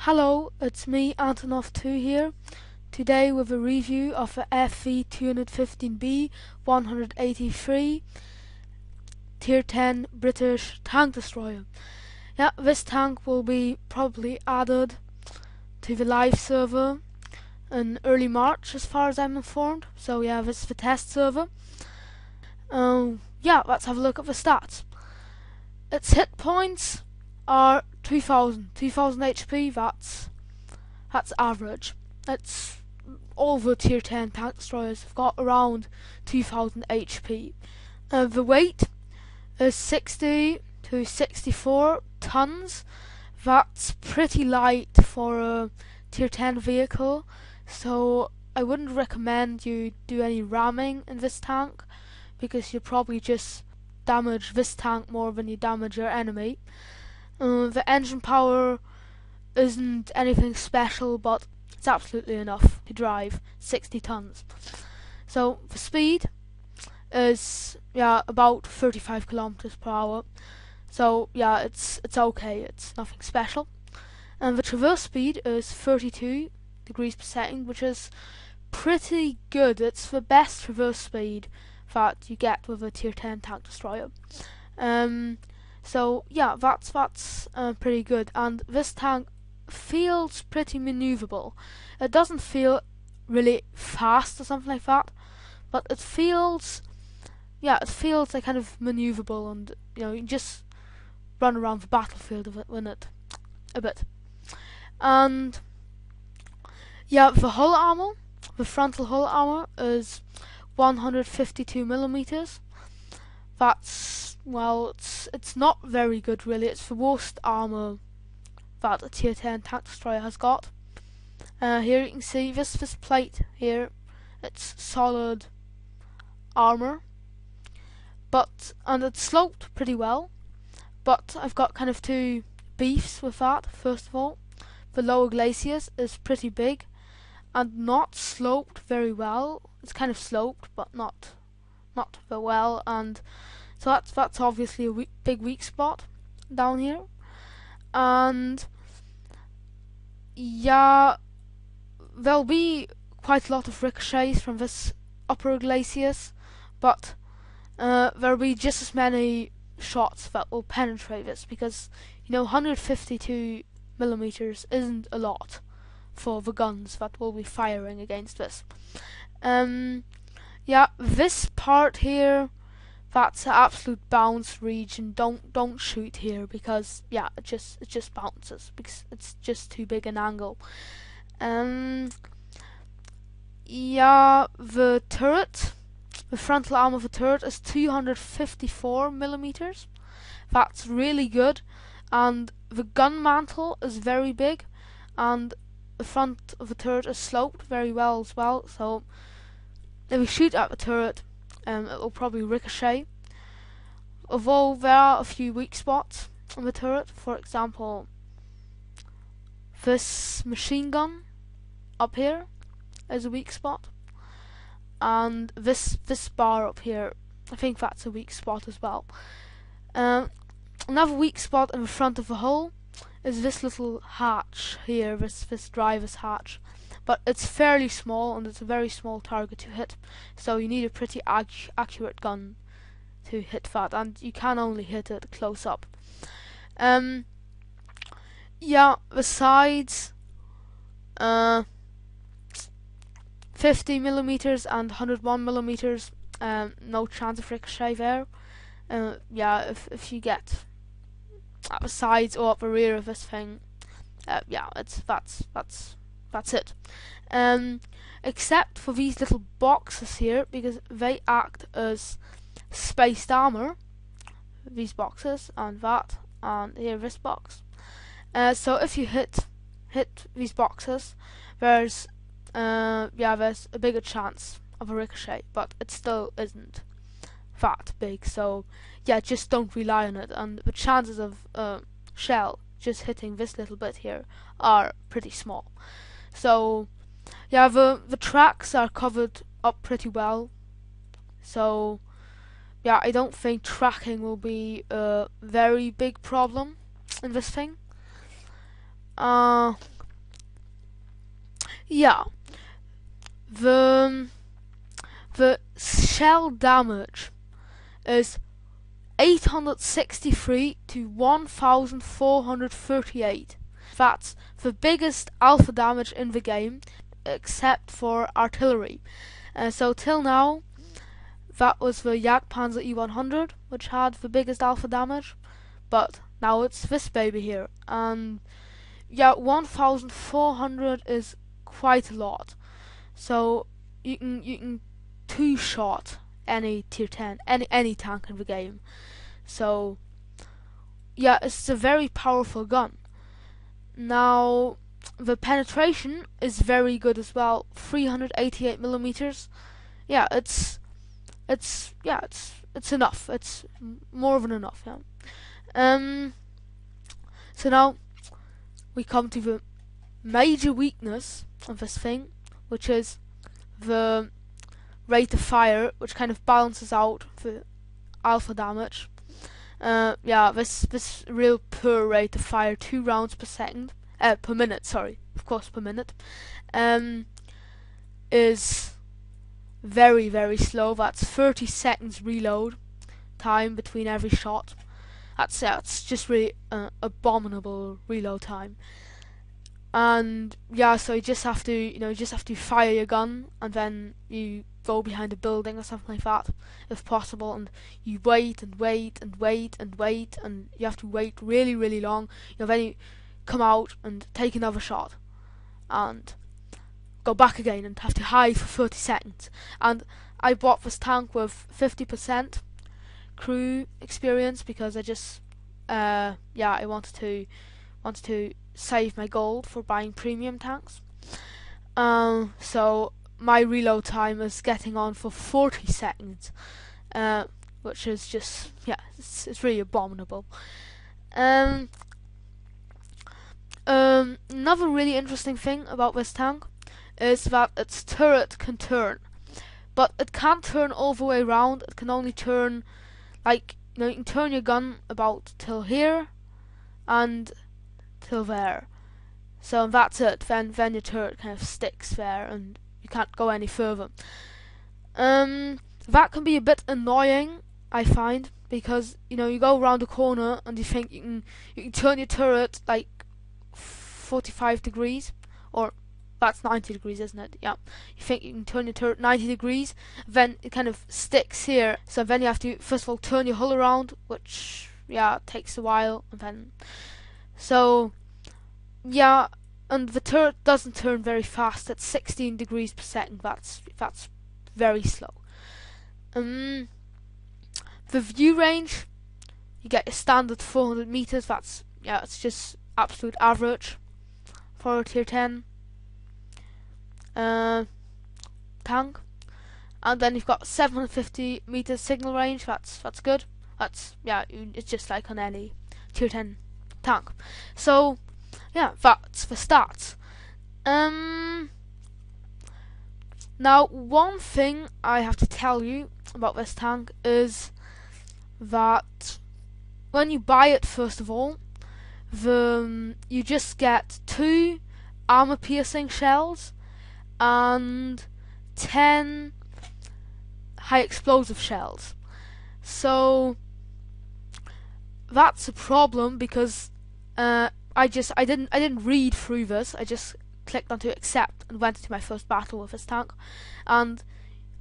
Hello, it's me, Antonow 2 here, today with a review of a FV215b 183 Tier 10 British tank destroyer. Yeah, this tank will be probably added to the live server in early March as far as I'm informed, so yeah, this is the test server. Yeah, let's have a look at the stats. Its hit points are 2000 HP. That's average. It's all the tier 10 tank destroyers have got around 2000 HP. The weight is 60 to 64 tons. That's pretty light for a tier 10 vehicle, so I wouldn't recommend you do any ramming in this tank, because you'll probably just damage this tank more than you damage your enemy. The engine power isn't anything special, but it's absolutely enough to drive 60 tons. So the speed is about 35 kilometers per hour. So yeah, it's okay. It's nothing special. And the traverse speed is 32 degrees per second, which is pretty good. It's the best traverse speed that you get with a tier 10 tank destroyer. So yeah, that's pretty good. And this tank feels pretty maneuverable. It doesn't feel really fast or something like that, but it feels like kind of maneuverable, and you can just run around the battlefield with it a bit. And yeah, the hull armor, the frontal hull armor is 152 millimeters. That's, well, it's not very good really. It's the worst armor that a tier 10 tank destroyer has got. Here you can see this plate here. It's solid armor, and it's sloped pretty well. But I've got kind of two beefs with that. First of all, the lower glacis is pretty big and not sloped very well. It's kind of sloped, but not very well, and so that's obviously a big weak spot down here. And yeah, there'll be quite a lot of ricochets from this upper glacis, but there'll be just as many shots that will penetrate this, because 152 millimeters isn't a lot for the guns that will be firing against this. Yeah, this part here, that's an absolute bounce region. Don't shoot here, because yeah, it just bounces because it's just too big an angle. Yeah, the turret, the frontal arm of the turret is 254 millimeters. That's really good, and the gun mantle is very big, and the front of the turret is sloped very well as well. So if we shoot at the turret, it will probably ricochet. Although there are a few weak spots on the turret. For example, this machine gun up here is a weak spot, and this bar up here, I think that's a weak spot as well. Another weak spot in the front of the hull is this little hatch here, this driver's hatch. But it's fairly small, and it's a very small target to hit, so you need a pretty accurate gun to hit that, and you can only hit it close up. Yeah, the sides, 50 millimeters and 101 millimeters, no chance of ricochet there. Yeah, if you get at the sides or at the rear of this thing, yeah, that's it. Except for these little boxes here, because they act as spaced armor. These boxes and that, and here this box. So if you hit these boxes, there's a bigger chance of a ricochet, but it still isn't that big. So yeah, just don't rely on it, and the chances of shell just hitting this little bit here are pretty small. So yeah, the tracks are covered up pretty well, so yeah, I don't think tracking will be a very big problem in this thing. Yeah, the the shell damage is 863 to 1438. That's the biggest alpha damage in the game, except for artillery. So till now, that was the Jagdpanzer E100, which had the biggest alpha damage, but now it's this baby here, and yeah, 1400 is quite a lot. So you can two-shot any tier 10, any tank in the game. So yeah, it's a very powerful gun. Now the penetration is very good as well, 388 millimeters. Yeah, it's enough. It's more than enough. Yeah. So now we come to the major weakness of this thing, which is the rate of fire, which kind of balances out the alpha damage. Yeah, this real poor rate of fire, 2 rounds per second, per minute. Sorry, of course per minute, is very, very slow. That's 30 seconds reload time between every shot. That's just really abominable reload time. And yeah, so you just have to fire your gun, and then you go behind a building or something like that, if possible, and you wait and wait and wait and wait, and you have to wait really, really long. Then you come out and take another shot, and go back again and have to hide for 30 seconds. And I bought this tank with 50% crew experience because I just I wanted to save my gold for buying premium tanks. So my reload time is getting on for 40 seconds, which is just, it's really abominable. Another really interesting thing about this tank is that its turret can turn, but it can't turn all the way around. It can only turn, you can turn your gun about till here and till there. So that's it. Then your turret kind of sticks there, and you can't go any further. That can be a bit annoying, I find, because you go around the corner and you think you can turn your turret like 45 degrees, or that's 90 degrees, isn't it? Yeah. You think you can turn your turret 90 degrees, then it kind of sticks here. So then you have to first of all turn your hull around, which takes a while, and then and the turret doesn't turn very fast at 16 degrees per second. That's very slow. The view range, you get your standard 400 meters. It's just absolute average for a tier 10 tank. And then you've got 750 meters signal range. That's good. It's just like on any tier 10 tank. So that's the stats. Now, one thing I have to tell you about this tank is that when you buy it, first of all, you just get 2 armor-piercing shells and 10 high-explosive shells. So that's a problem because I didn't read through this. I just clicked onto accept and went into my first battle with this tank, and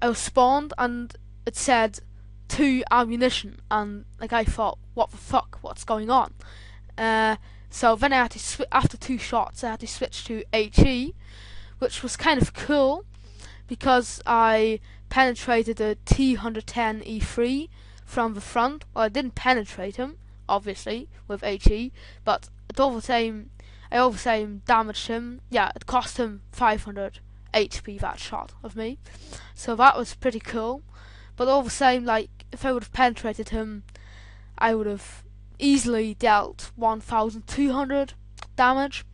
I was spawned and it said 2 ammunition, and I thought, what the fuck, what's going on? So then I had to after 2 shots I had to switch to HE, which was kind of cool because I penetrated a T110E3 from the front. Well, I didn't penetrate him, obviously, with HE, but I all the same damaged him. Yeah, it cost him 500 HP, that shot of me. So that was pretty cool. But all the same, if I would have penetrated him, I would have easily dealt 1,200 damage.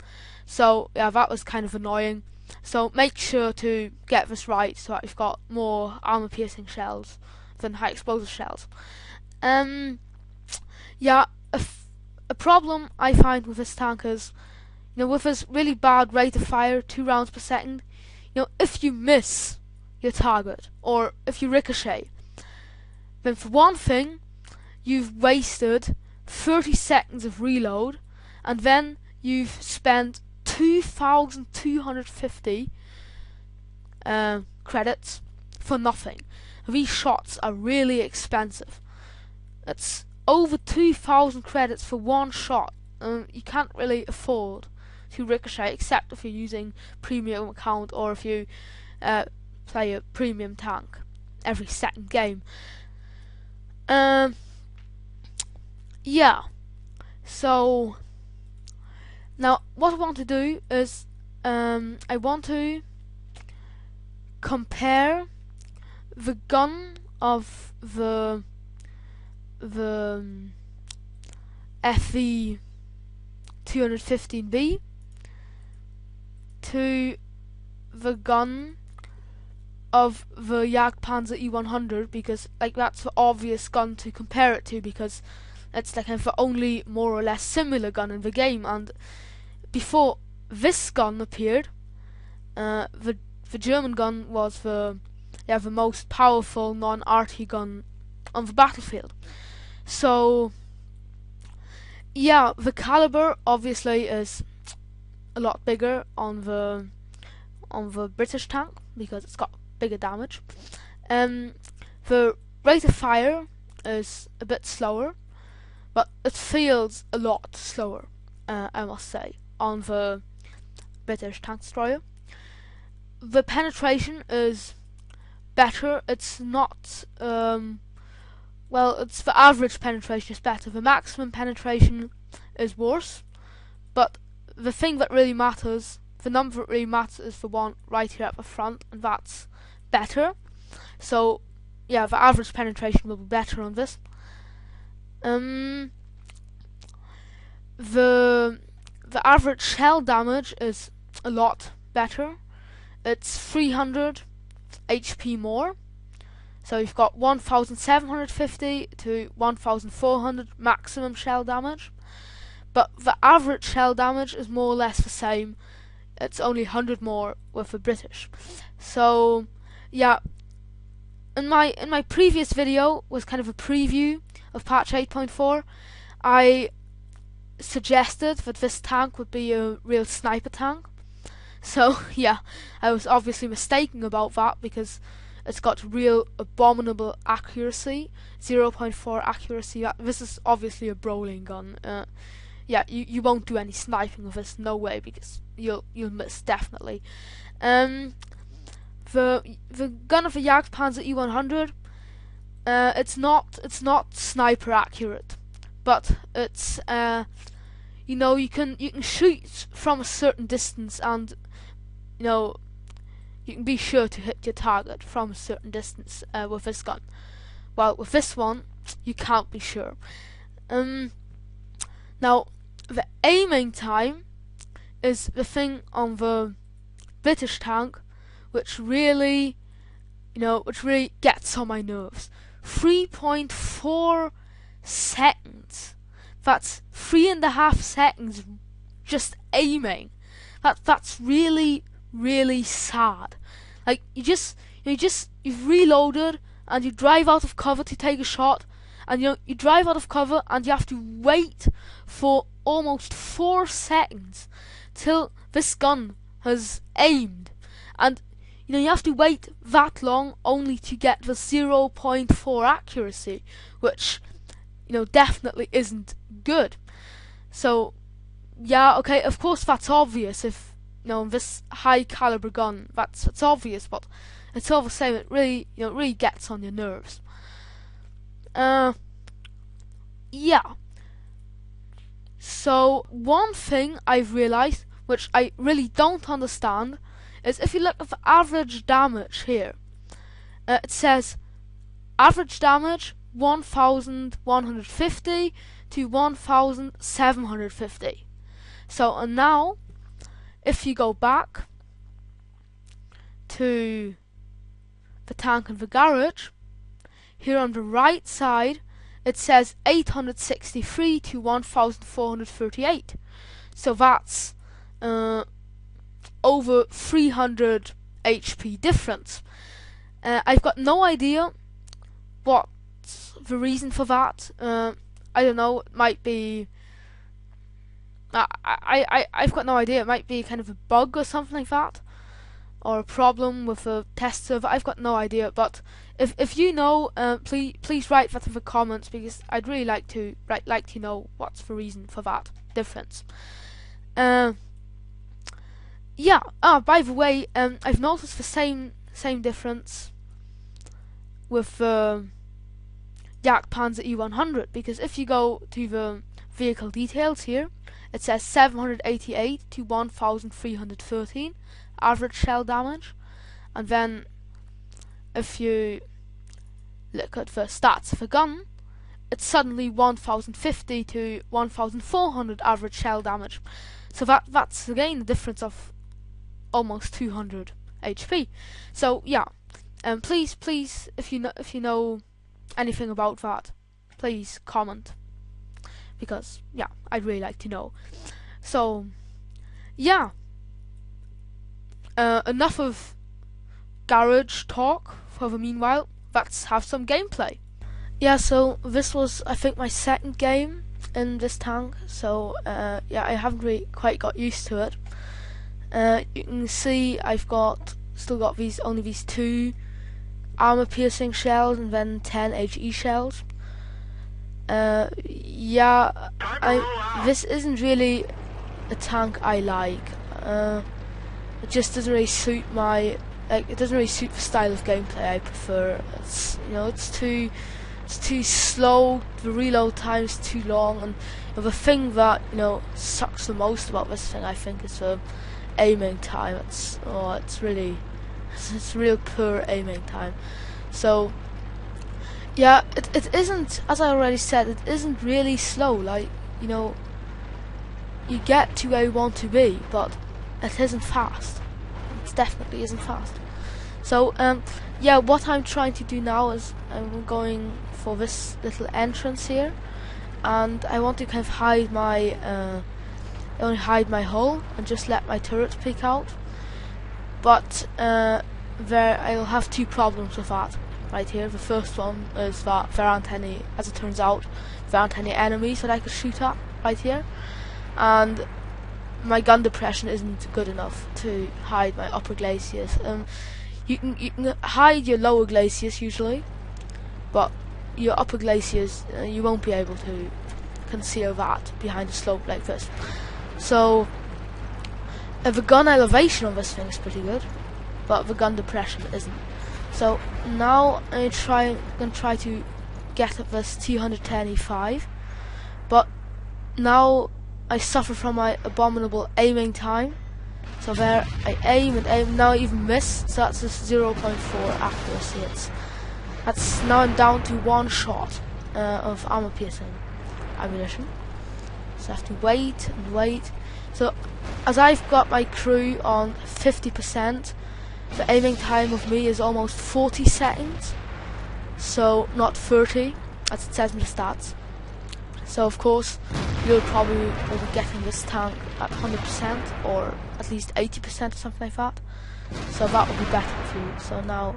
So that was kind of annoying. So make sure to get this right so that you've got more armor-piercing shells than high-explosive shells. A problem I find with this tank is, with this really bad rate of fire, 2 rounds per second, if you miss your target or if you ricochet, then for one thing, you've wasted 30 seconds of reload, and then you've spent 2,250 credits for nothing. These shots are really expensive. It's over 2,000 credits for one shot. You can't really afford to ricochet, except if you're using premium account or if you play a premium tank every second game. Yeah. So now what I want to do is I want to compare the gun of the FV215b to the gun of the Jagdpanzer E100, because that's the obvious gun to compare it to, because it's kind of the only more or less similar gun in the game. And before this gun appeared, the German gun was the most powerful non-RT gun on the battlefield. So the caliber obviously is a lot bigger on the British tank because it's got bigger damage. The rate of fire is a bit slower, but it feels a lot slower, I must say, on the British tank destroyer. The penetration is better. It's not it's the average penetration is better. The maximum penetration is worse, but the thing that really matters, the number that really matters, is the one right here at the front, and that's better. So the average penetration will be better on this. The average shell damage is a lot better. It's 300 HP more. So you've got 1,750 to 1,400 maximum shell damage, but the average shell damage is more or less the same. It's only 100 more with the British. So in my previous video was kind of a preview of patch 8.4. I suggested that this tank would be a real sniper tank. So I was obviously mistaken about that, because it's got real abominable accuracy, 0.4 accuracy. This is obviously a brawling gun. You won't do any sniping with this, no way, because you'll miss definitely. The gun of the Jagdpanzer E100, it's not sniper accurate, but it's you can shoot from a certain distance, and you can be sure to hit your target from a certain distance with this gun. Well, with this one, you can't be sure. Now, the aiming time is the thing on the British tank which really gets on my nerves. 3.4 seconds. That's 3.5 seconds just aiming. That's really, really sad. Like you've reloaded and you drive out of cover to take a shot, and you drive out of cover and you have to wait for almost 4 seconds till this gun has aimed, and you have to wait that long only to get the 0.4 accuracy, which definitely isn't good. So okay, of course that's obvious. If this high caliber gun, that's obvious, but it's all the same. It really really gets on your nerves. So one thing I've realized, which I really don't understand, is if you look at the average damage here, it says average damage 1,150 to 1,750. So now, if you go back to the tank in the garage, here on the right side, it says 863 to 1,438. So that's over 300 HP difference. I've got no idea what's the reason for that. I don't know. It might be. I've got no idea. It might be kind of a bug or something like that, or a problem with the test server. I've got no idea. But if you know, please write that in the comments, because I'd really like to know what's the reason for that difference. Yeah. By the way, I've noticed the same difference with the Jagdpanzer E100, because if you go to the vehicle details here, it says 788 to 1313 average shell damage, and then if you look at the stats of a gun, it's suddenly 1050 to 1400 average shell damage. So that's again the difference of almost 200 HP. So yeah, please, if you know anything about that, please comment, because yeah, I'd really like to know. So yeah, enough of garage talk for the meanwhile. Let's have some gameplay. Yeah, so this was, I think, my second game in this tank, so yeah, I haven't really quite got used to it. You can see I've still got only these 2 armor piercing shells and then 10 HE shells. Yeah, this isn't really a tank I like. It just doesn't really suit it doesn't really suit the style of gameplay I prefer. It's too slow. The reload time is too long, and the thing that sucks the most about this thing, I think, is the aiming time. It's real poor aiming time. So yeah, it isn't, as I already said, it isn't really slow. Like, you get to where you want to be, but it isn't fast. It definitely isn't fast. So yeah, what I'm trying to do now is I'm going for this little entrance here, and I want to kind of hide my hull and just let my turrets peek out. But I'll have 2 problems with that right here. The first one is that there aren't any, as it turns out, there aren't any enemies that I could shoot at right here, and my gun depression isn't good enough to hide my upper glaciers. You can hide your lower glaciers usually, but your upper glaciers, you won't be able to conceal that behind a slope like this. So the gun elevation on this thing is pretty good, but the gun depression isn't. So now I'm gonna try to get at this T110E5, but now I suffer from my abominable aiming time. So there, I aim and aim, now I even miss, so that's just 0.4 accuracy. Now I'm down to 1 shot of armor piercing ammunition. So I have to wait and wait. So as I've got my crew on 50%, the aiming time of me is almost 40 seconds. So not 30, as it says in the stats. So of course, you'll probably will be getting this tank at 100% or at least 80% or something like that. So that would be better for you. So now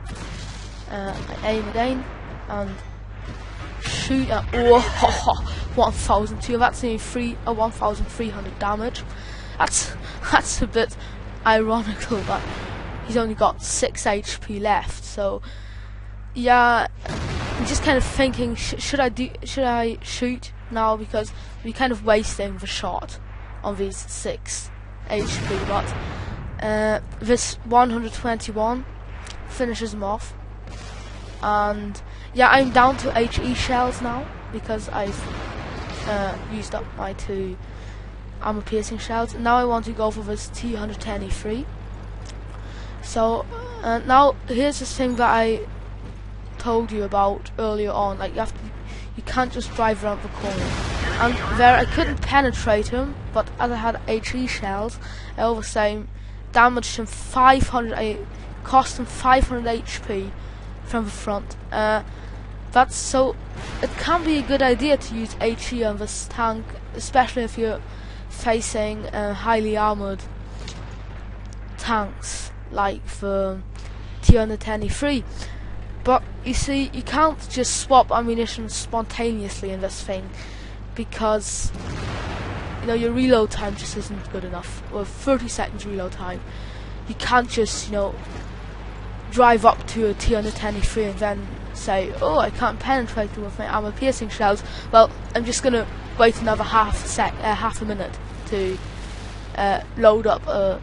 I aim again and shoot at 1,002. That's only 1,300 damage. That's a bit ironical that he's only got 6 HP left. So yeah, I'm just kind of thinking, should I shoot now, because we're kind of wasting the shot on these 6 HP, but this 121 finishes him off. And yeah, I'm down to HE shells now because I've used up my 2 armor piercing shells. Now I want to go for this T110E3. So now here's the thing that I told you about earlier on. Like, you can't just drive around the corner. And there I couldn't penetrate him, but as I had HE shells, I all the same damaged him 500. Cost him 500 HP from the front. That's so. It can be a good idea to use HE on this tank, especially if you're facing highly armored tanks like the T-103, but you see, you can't just swap ammunition spontaneously in this thing, because your reload time just isn't good enough. With 30 seconds reload time, you can't just drive up to a T-103 and then say, oh, I can't penetrate them with my armor piercing shells. Well, I'm just gonna wait another half a minute to load up a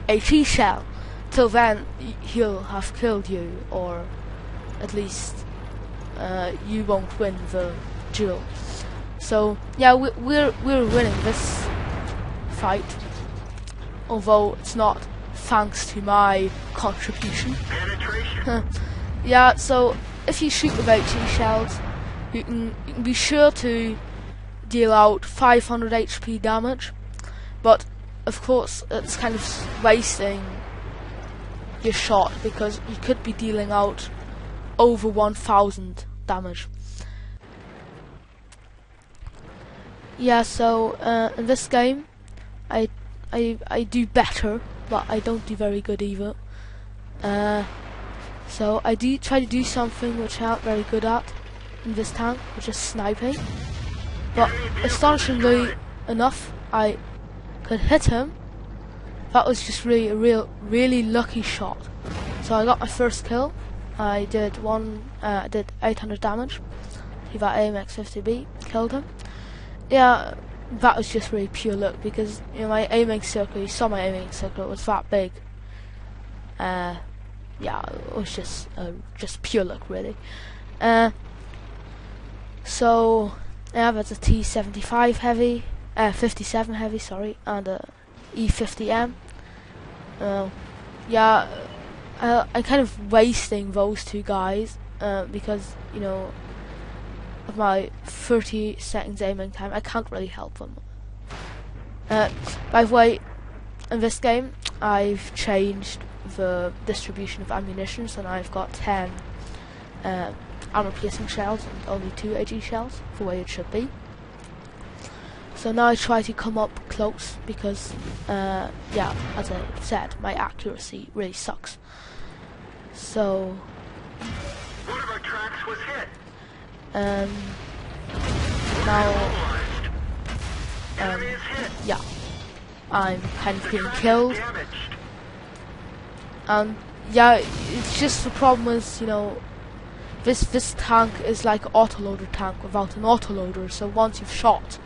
HE shell. Till then, he'll have killed you, or at least you won't win the duel. So yeah, we're winning this fight, although it's not thanks to my contribution. Yeah, so if you shoot with HE shells, you can be sure to deal out 500 HP damage, but of course it's kind of wasting your shot, because you could be dealing out over 1000 damage. Yeah, so in this game I do better, but I don't do very good either. So I do try to do something which I'm not very good at in this tank, which is sniping. But astonishingly enough, I could hit him. That was just really a really lucky shot. So I got my first kill. I did 800 damage. He that AMX-50B killed him. Yeah, that was just really pure luck, because my aiming circle, you saw my aiming circle, it was that big. Yeah, it was just pure luck, really. So yeah, that's a T-75 heavy, 57 heavy, sorry, and a E-50M. Yeah, I'm kind of wasting those two guys because of my 30 seconds aiming time. I can't really help them. By the way, in this game I've changed the distribution of ammunition, so now I've got 10 armor piercing shells and only 2 AG shells, the way it should be. So now I try to come up close, because yeah, as I said, my accuracy really sucks. So one of our tracks was hit. Now yeah, I'm kind of being killed, and yeah, it's just the problem is, this tank is like an autoloader tank without an autoloader, so once you've shot,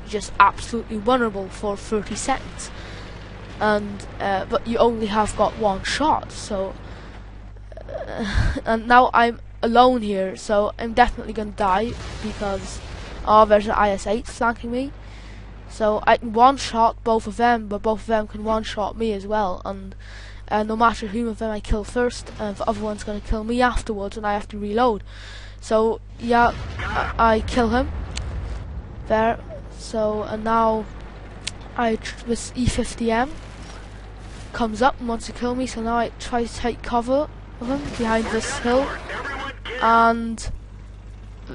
you're just absolutely vulnerable for 30 seconds, and but you only have got one shot, so and now I'm alone here, so I'm definitely gonna die, because there's an IS-8 flanking me, so I can one-shot both of them, but both of them can one-shot me as well, and no matter whom of them I kill first, the other one's gonna kill me afterwards, and I have to reload. So yeah, I kill him there. So and now this E-50M comes up and wants to kill me, so now I try to take cover of him behind this hill, and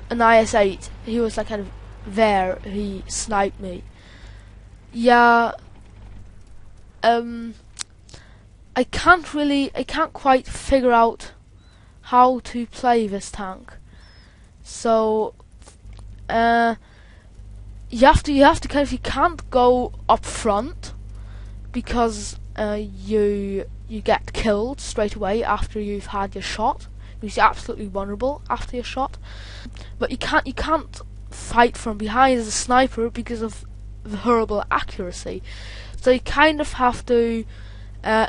an IS-8, he was like kind of there, he sniped me. Yeah, I can't quite figure out how to play this tank. So you have to kind of, you can't go up front, because you get killed straight away after you've had your shot, because you're absolutely vulnerable after your shot. But you can't fight from behind as a sniper because of the horrible accuracy. So you kind of have to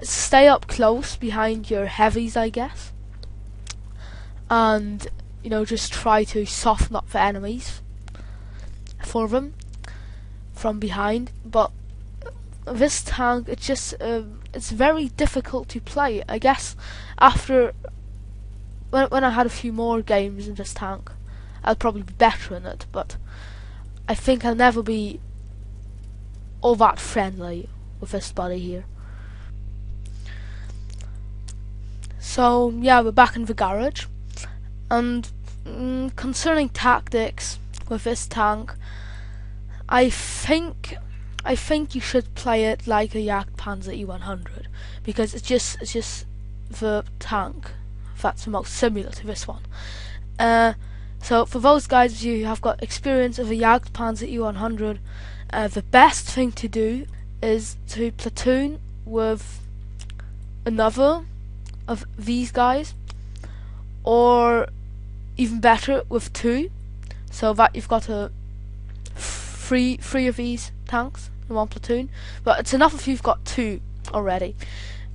stay up close behind your heavies, I guess, and just try to soften up the enemies for them from behind. But this tank, it's just it's very difficult to play. I guess after when I had a few more games in this tank, I'll probably be better in it, but I think I'll never be all that friendly with this buddy here. So yeah, we're back in the garage, and concerning tactics with this tank, I think I think you should play it like a Jagdpanzer E100 because it's just the tank that's the most similar to this one. So for those guys of you who have got experience of a Jagdpanzer E100, the best thing to do is to platoon with another of these guys, or even better with two, so that you've got three of these tanks in one platoon. But it's enough if you've got two already.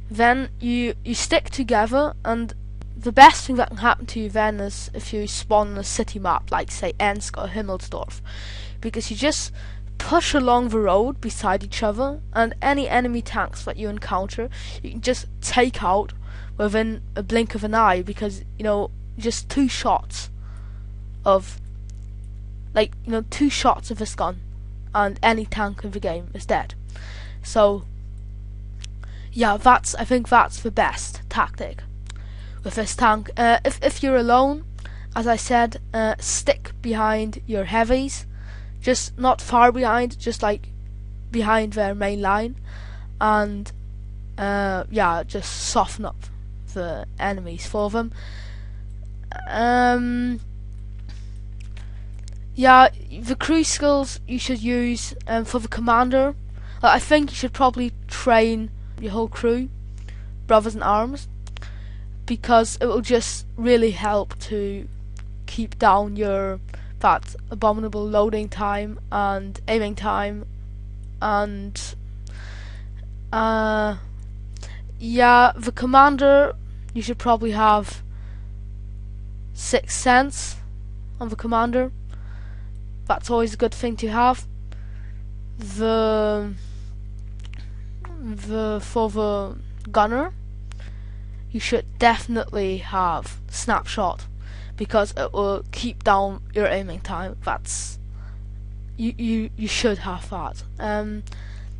Then you stick together, and the best thing that can happen to you then is if you spawn on a city map like say Ensk or Himmelsdorf, because you just push along the road beside each other, and any enemy tanks that you encounter you can just take out within a blink of an eye, because just two shots of this gun and any tank in the game is dead. So yeah, I think that's the best tactic with this tank. If you're alone, as I said, stick behind your heavies, just not far behind, just like behind their main line, and just soften up the enemies for them. The crew skills you should use for the commander. I think you should probably train your whole crew, brothers in arms, because it will just really help to keep down that abominable loading time and aiming time, and the commander, you should probably have 6th sense on the commander. That's always a good thing to have. For the gunner, you should definitely have snapshot, because it will keep down your aiming time. You should have that. And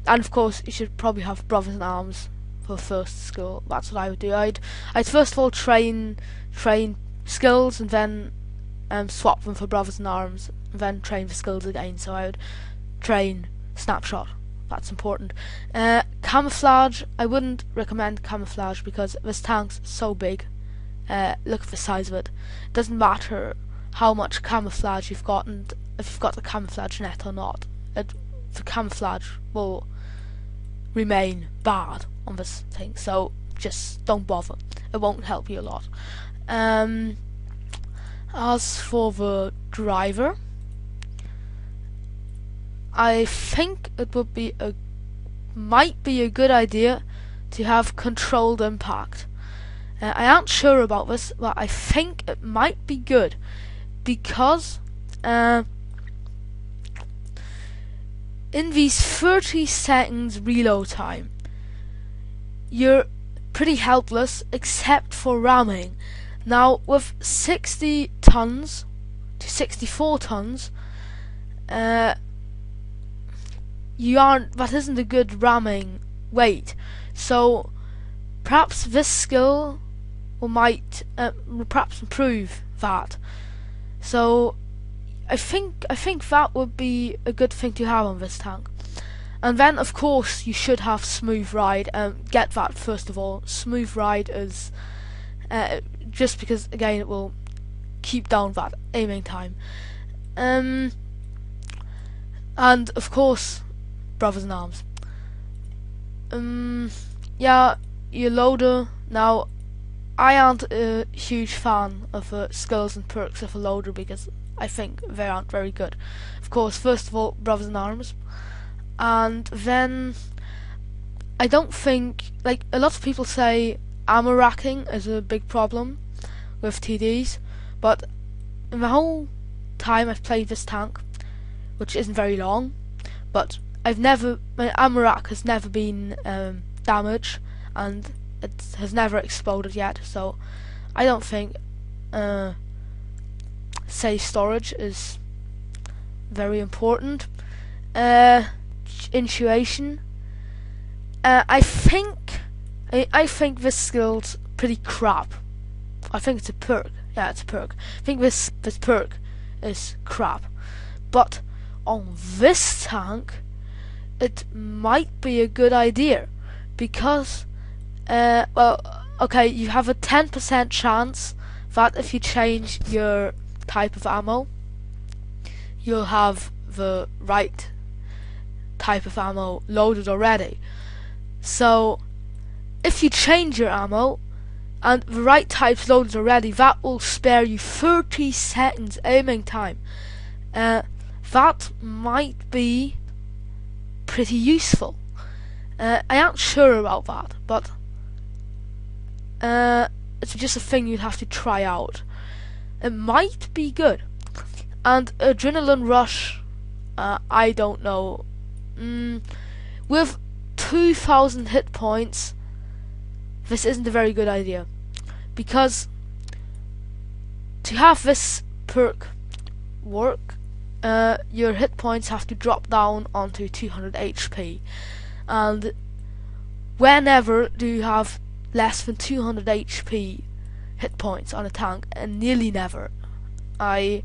of course you should probably have brothers in arms for first skill. That's what I would do. I'd first of all train skills, and then swap them for brothers in arms, and then train for skills again. So I would train snapshot. That's important. Camouflage, I wouldn't recommend camouflage because this tank's so big. Look at the size of it. It doesn't matter how much camouflage you've got, and if you've got the camouflage net or not. The camouflage will remain bad on this thing, so just don't bother. It won't help you a lot. As for the driver, I think it might be a good idea to have controlled impact. I aren't sure about this, but I think it might be good, because in these 30 seconds reload time, you're pretty helpless except for ramming. Now with 60 tons to 64 tons, that isn't a good ramming weight. So perhaps this skill might perhaps improve that. So I think that would be a good thing to have on this tank. And then of course you should have smooth ride. Get that first of all. Smooth ride is just because again it will keep down that aiming time. And of course brothers in arms. Your loader. Now I aren't a huge fan of the skills and perks of a loader because I think they aren't very good. Of course, first of all, brothers in arms, and then I don't think, like a lot of people say, ammo racking is a big problem with TDs, but in the whole time I've played this tank, which isn't very long, but my ammo rack has never been damaged, and it has never exploded yet, so I don't think safe storage is very important. Intuition, I think this skill's pretty crap. I think it's a perk. Yeah, it's a perk. I think this perk is crap, but on this tank it might be a good idea, because well, okay, you have a 10% chance that if you change your type of ammo, you'll have the right type of ammo loaded already. So if you change your ammo and the right type's loaded already, that will spare you 30 seconds aiming time. That might be pretty useful. I aren't sure about that, but it's just a thing you'd have to try out. It might be good. And Adrenaline Rush, I don't know. With 2,000 hit points, this isn't a very good idea, because to have this perk work, your hit points have to drop down onto 200 HP, and whenever do you have less than 200 HP hit points on a tank, and nearly never. I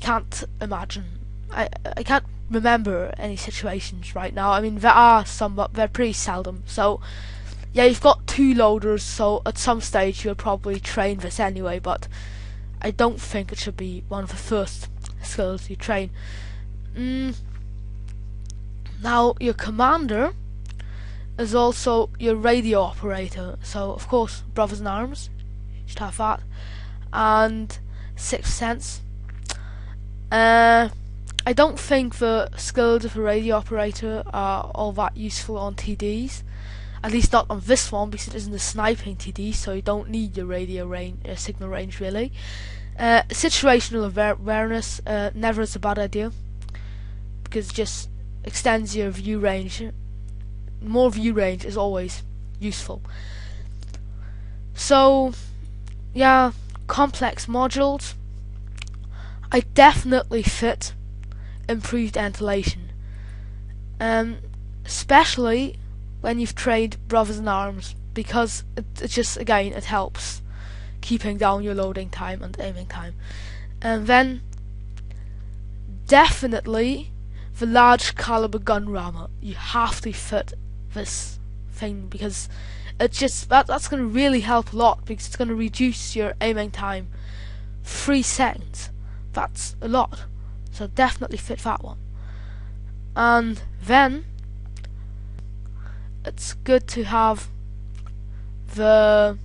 can't imagine. I can't remember any situations right now. I mean, there are some, but they're pretty seldom. So yeah, you've got 2 loaders, so at some stage you'll probably train this anyway, but I don't think it should be one of the first skills you train. Now, your commander is also your radio operator, so of course, Brothers in Arms, you should have that, and Sixth Sense. I don't think the skills of a radio operator are all that useful on TDs, at least not on this one, because it isn't a sniping TD, so you don't need your radio range, signal range really. Situational awareness never is a bad idea, because it just extends your view range. More view range is always useful. So yeah, complex modules, I definitely fit improved ventilation, especially when you've trained Brothers in Arms, because it just, again, it helps keeping down your loading time and aiming time. And then definitely the large caliber gun rammer, you have to fit this thing, because it just that's going to really help a lot, because it's going to reduce your aiming time 3 seconds. That's a lot, so definitely fit that one. And then it's good to have the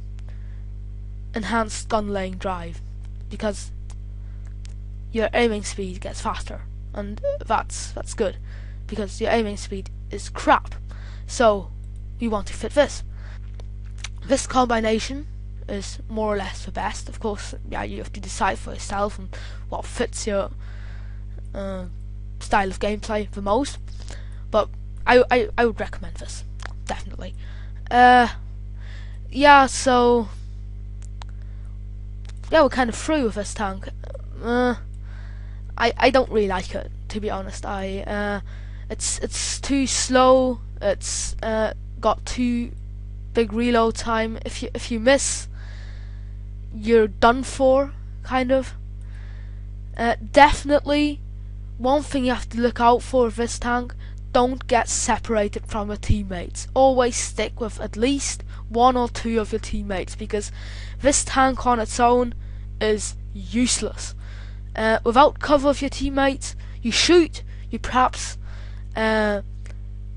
enhanced gun laying drive, because your aiming speed gets faster, and that's good, because your aiming speed is crap. So we want to fit this. This combination is more or less the best. Of course, yeah, you have to decide for yourself and what fits your style of gameplay the most. But I would recommend this, definitely. Yeah, so yeah, we're kind of through with this tank. I don't really like it, to be honest. It's too slow. It's got too big reload time. If you miss, you're done for, kind of. Definitely, one thing you have to look out for with this tank: don't get separated from your teammates. Always stick with at least 1 or 2 of your teammates, because this tank on its own is useless. Without cover of your teammates, you shoot, you perhaps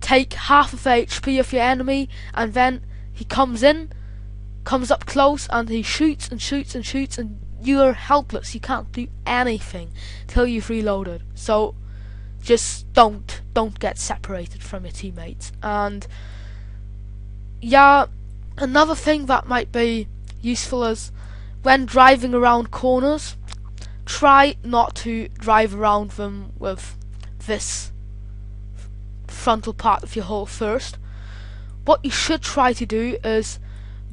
take half of the HP of your enemy, and then he comes up close, and he shoots and shoots and shoots, and you're helpless. You can't do anything till you've reloaded. So just don't get separated from your teammates. And yeah, another thing that might be useful is when driving around corners, try not to drive around them with this frontal part of your hull first. What you should try to do is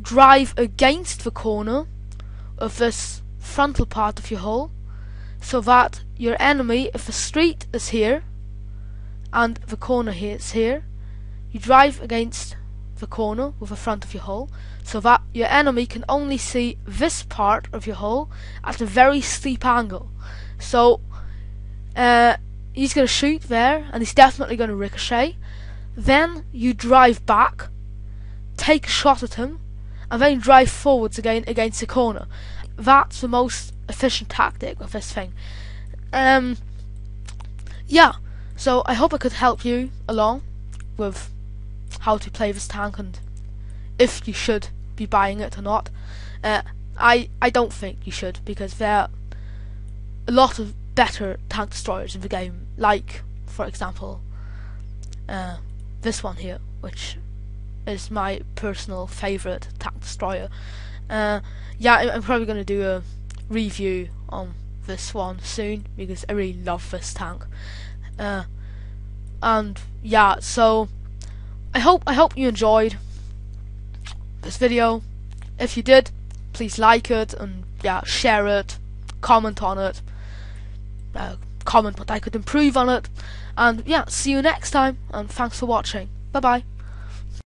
drive against the corner of this frontal part of your hull, so that your enemy, if the street is here and the corner here is here, you drive against the corner with the front of your hull, so that your enemy can only see this part of your hull at a very steep angle. So yeah, he's going to shoot there, and he's definitely going to ricochet. Then you drive back, take a shot at him, and then drive forwards again against the corner. That's the most efficient tactic of this thing. Yeah, so I hope I could help you along with how to play this tank and if you should be buying it or not. I don't think you should, because there are a lot of better tank destroyers in the game, like, for example, this one here, which is my personal favourite tank destroyer. Yeah, I'm probably going to do a review on this one soon, because I really love this tank. And yeah, so I hope you enjoyed this video. If you did, please like it, and yeah, share it, comment on it, comment what I could improve on it, and yeah, see you next time, and thanks for watching. Bye bye.